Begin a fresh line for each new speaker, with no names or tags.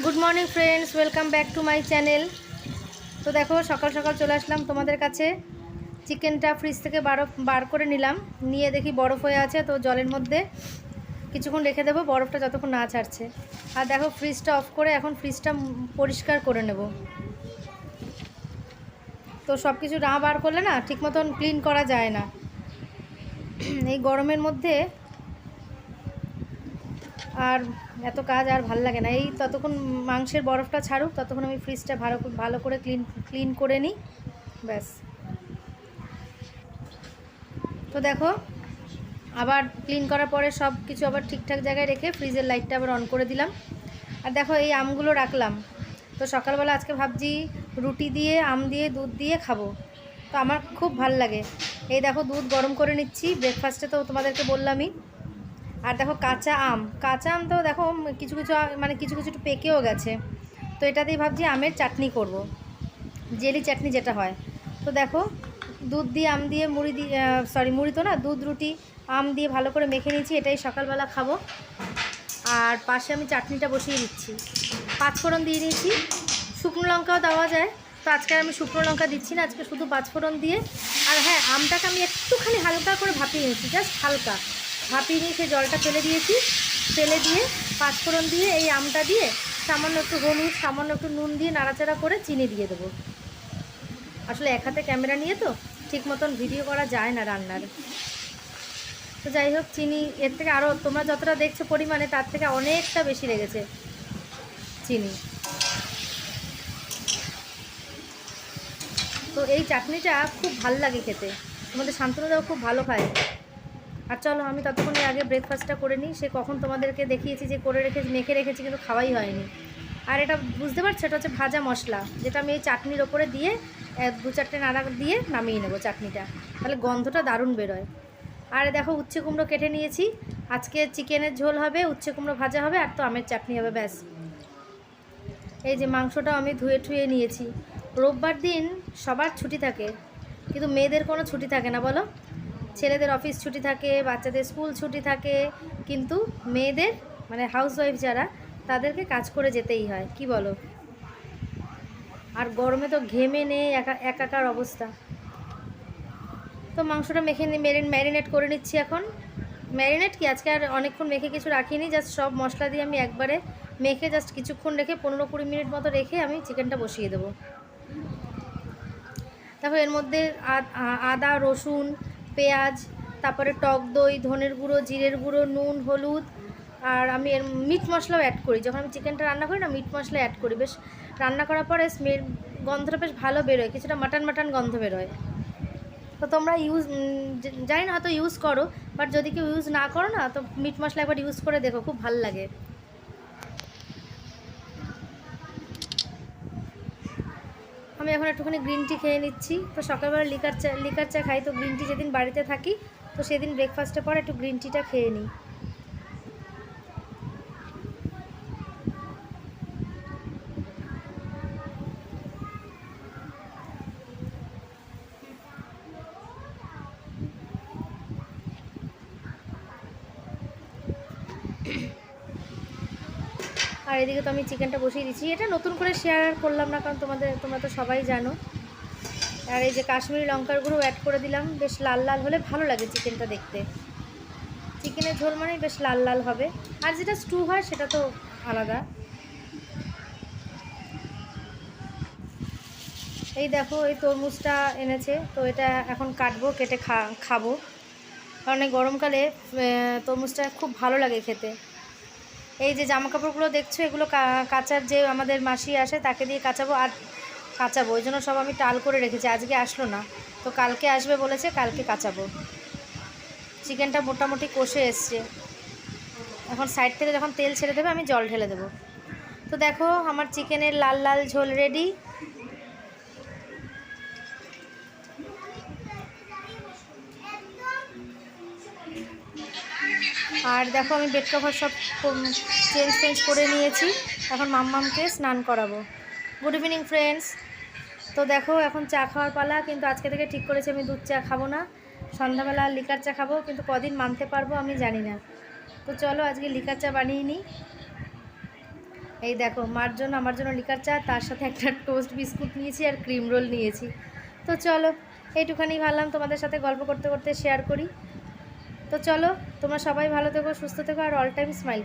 Good morning friends, welcome back to my channel. তো দেখো সকাল সকাল চলে আসলাম তোমাদের কাছে। চিকেনটা ফ্রিজ থেকে বার করে নিলাম, নিয়ে দেখি বরফ হয়ে আছে। তো জলের মধ্যে কিছুক্ষণ রেখে দেবো, বরফটা যতক্ষণ না ছাড়ছে। আর দেখো ফ্রিজটা অফ করে এখন ফ্রিজটা পরিষ্কার করে নেব। তো সব কিছু না বার করলে না ঠিক মতন ক্লিন করা যায় না এই গরমের মধ্যে। আর এত কাজ আর ভাল লাগে না। এই ততক্ষণ মাংসের বরফটা ছাড়ুক, ততক্ষণ আমি ফ্রিজটা ভালো করে ক্লিন করে নিই, ব্যাস। তো দেখো আবার ক্লিন করার পরে সব কিছু আবার ঠিকঠাক জায়গায় রেখে ফ্রিজের লাইটটা আবার অন করে দিলাম। আর দেখো এই আমগুলো রাখলাম। তো সকালবেলা আজকে ভাবছি রুটি দিয়ে আম দিয়ে দুধ দিয়ে খাবো। তো আমার খুব ভাল লাগে। এই দেখো দুধ গরম করে নিচ্ছি, ব্রেকফাস্টে তো তোমাদেরকে বললামই। আর দেখো কাঁচা আম তো দেখো কিছু কিছু মানে কিছু কিছু একটু পেকেও গেছে। তো এটাতেই ভাবছি আমের চাটনি করব, জেলি চাটনি যেটা হয়। তো দেখো দুধ দিয়ে আম দিয়ে মুড়ি দিয়ে মুড়ি তো না, দুধ রুটি আম দিয়ে ভালো করে মেখে নিয়েছি, এটাই সকালবেলা খাবো। আর পাশে আমি চাটনিটা বসিয়ে দিচ্ছি। পাঁচফোড়ন দিয়ে দিয়েছি, শুকনো লঙ্কাও দেওয়া যায়। তো আজকে আমি শুকনো লঙ্কা দিচ্ছি না, আজকে শুধু পাঁচফোড়ন দিয়ে। আর হ্যাঁ, আমটাকে আমি একটুখানি হালকা করে ভাপিয়ে নিয়েছি, জাস্ট হালকা ভাপিয়ে নিয়ে সেই জলটা ফেলে দিয়েছি। ফেলে দিয়ে পাঁচফোড়ন দিয়ে এই আমটা দিয়ে সামান্য একটু হলুদ, সামান্য একটু নুন দিয়ে নাড়াচাড়া করে চিনি দিয়ে দেবো। আসলে এক হাতে ক্যামেরা নিয়ে তো ঠিক মতন ভিডিও করা যায় না রান্নার। তো যাই হোক, চিনি এর থেকে আরও তোমরা যতটা দেখছো পরিমাণে তার থেকে অনেকটা বেশি লেগেছে চিনি। তো এই চাটনিটা খুব ভাল লাগে খেতে, তোমাদের শান্তনুদাও খুব ভালো খায়। আর চলো আমি ততক্ষণে আগে ব্রেকফাস্টটা করে নিই। সে কখন তোমাদেরকে দেখিয়েছি যে করে মেখে রেখেছি, কিন্তু খাওয়াই হয়নি। আর এটা বুঝতে পারছো, এটা হচ্ছে ভাজা মশলা, যেটা আমি এই চাটনির ওপরে দিয়ে দু চারটে নাড়া দিয়ে নামিয়ে নেবো চাটনিটা, তাহলে গন্ধটা দারুণ বেরোয়। আর দেখো উচ্ছে কুমড়ো কেটে নিয়েছি, আজকে চিকেনের ঝোল হবে, উচ্ছে কুমড়ো ভাজা হবে, আর তো আমের চাটনি হবে, ব্যাস। এই যে মাংসটাও আমি ধুয়ে ঠুয়ে নিয়েছি। রোববার দিন সবার ছুটি থাকে, কিন্তু মেয়েদের কোনো ছুটি থাকে না বলো। ছেলেদের অফিস ছুটি থাকে, বাচ্চাদের স্কুল ছুটি থাকে, কিন্তু মেয়েদের মানে হাউসওয়াইফ যারা, তাদেরকে কাজ করে যেতেই হয়, কি বলো। আর গরমে তো ঘেমে নেই একাকার অবস্থা। তো মাংসটা মেখে ম্যারিনেট করে নিচ্ছি এখন। ম্যারিনেট কি, আজকে আর অনেকক্ষণ মেখে কিছু রাখিনি, জাস্ট সব মশলা দিয়ে আমি একবারে মেখে জাস্ট কিছুক্ষণ রেখে 15-20 মিনিট মতো রেখে আমি চিকেনটা বসিয়ে দেবো। তারপর এর মধ্যে আদা রসুন পেঁয়াজ, তারপরে টক দই, ধনের গুঁড়ো, জিরের গুঁড়ো, নুন, হলুদ, আর আমি এর মিট মশলাও অ্যাড করি। যখন আমি চিকেনটা রান্না করি না, মিট মশলা অ্যাড করি। বেশ রান্না করার পরে গন্ধটা বেশ ভালো বেরোয়, কিছুটা মাটন গন্ধ বেরোয়। তো তোমরা জানি না হয়তো ইউজ করো, বাট যদি কেউ ইউজ না করো না, তো মিট মশলা একবার ইউজ করে দেখো, খুব ভালো লাগে। আমি এখন একটুখানি গ্রিন টি খেয়ে নিচ্ছি। তো সকালবেলা লিকার চা খাই, তো গ্রিন টি যেদিন বাড়িতে থাকি তো সেদিন ব্রেকফাস্টের পর একটু গ্রিন টিটা খেয়ে নিই। আর এদিকে তো আমি চিকেনটা বসিয়ে দিচ্ছি, এটা নতুন করে শেয়ার করলাম না, কারণ তোমরা তো সবাই জানো। আর এই যে কাশ্মীরি লঙ্কার গুঁড়ো অ্যাড করে দিলাম, বেশ লাল লাল হলে ভালো লাগে চিকেনটা দেখতে। চিকেনের ঝোল মানেই বেশ লাল লাল হবে, আর যেটা স্টু হয় সেটা তো আলাদা। এই দেখো এই তরমুজটা এনেছে, তো এটা এখন কাটবো, কেটে খাবো, কারণ এই গরমকালে তরমুজটা খুব ভালো লাগে খেতে। এই যে জামা কাপড়গুলো দেখছো, এগুলো কাচার যে আমাদের মাসি আসে তাকে দিয়ে কাচাবো, ওই জন্য সব আমি টাল করে রেখেছি। আজকে আসলো না, তো কালকে আসবে বলেছে, কালকে কাচাবো। চিকেনটা মোটামুটি কষে এসছে, এখন সাইড থেকে যখন তেল ছেড়ে দেবে আমি জল ঢেলে দেবো। তো দেখো আমার চিকেনের লাল লাল ঝোল রেডি। আর দেখো আমি বেড কভার সব চেঞ্জ করে নিয়েছি, এখন মাম্মামকে স্নান করাবো। Good evening friends. তো দেখো এখন চা খাওয়ার পালা, কিন্তু আজকে থেকে ঠিক করেছি আমি দুধ চা খাবো না, সন্ধ্যাবেলা লিকার চা খাবো, কিন্তু কদিন মানতে পারবো আমি জানি না। তো চলো আজকে লিকার চা বানিয়ে নিই। এই দেখো মার জন্য আমার জন্য লিকার চা, তার সাথে একটা টোস্ট বিস্কুট নিয়েছি আর ক্রিম রোল নিয়েছি। তো চলো এইটুখানি ভাবলাম তোমাদের সাথে গল্প করতে করতে শেয়ার করি। তো চলো তোমরা সবাই ভালো থেকো, সুস্থ থেকো আর অল টাইম স্মাইল।